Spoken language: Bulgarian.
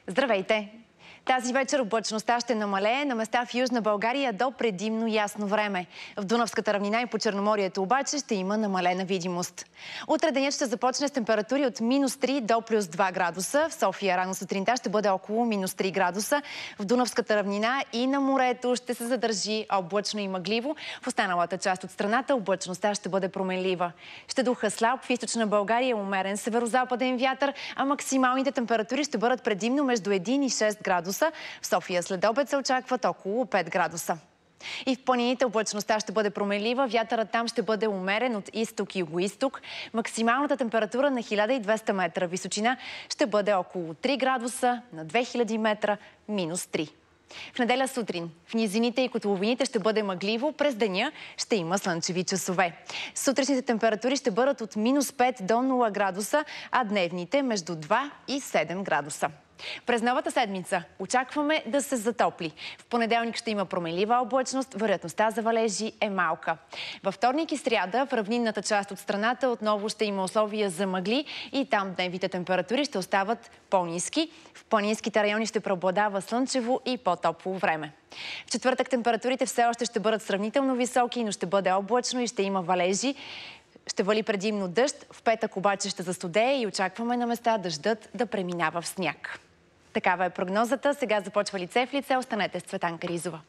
Здравейте! Тази вечер облачността ще намалее на места в Южна България до предимно ясно време. В Дунавската равнина и по Черноморието обаче ще има намалена видимост. Утре денят ще започне с температури от -3 до +2 градуса. В София рано сутринта ще бъде около -3 градуса. В Дунавската равнина и на морето ще се задържи облачно и мъгливо. В останалата част от страната облачността ще бъде променлива. Ще духа слаб в източна България, умерен северозападен вятър, а максималните температури ще бъдат предимно между 1 и 6 градуса. В София след обед се очакват около 5 градуса. И в планините облачността ще бъде променлива. Вятърът там ще бъде умерен от изток и югоизток. Максималната температура на 1200 метра височина ще бъде около 3 градуса, на 2000 метра -3. В неделя сутрин в низините и котловините ще бъде мъгливо, през деня ще има слънчеви часове. Сутрешните температури ще бъдат от -5 до 0 градуса, а дневните между 2 и 7 градуса. През новата седмица очакваме да се затопли. В понеделник ще има променлива облачност, вероятността за валежи е малка. Във вторник и сряда в равнинната част от страната отново ще има условия за мъгли и там дневните температури ще остават по-ниски. В планинските райони ще преобладава слънчево и по-топло време. В четвъртък температурите все още ще бъдат сравнително високи, но ще бъде облачно и ще има валежи. Ще вали предимно дъжд, в петък обаче ще застудее и очакваме на места дъждът да преминава в сняг. Такава е прогнозата. Сега започва лице в лице. Останете с Цветанка Ризова.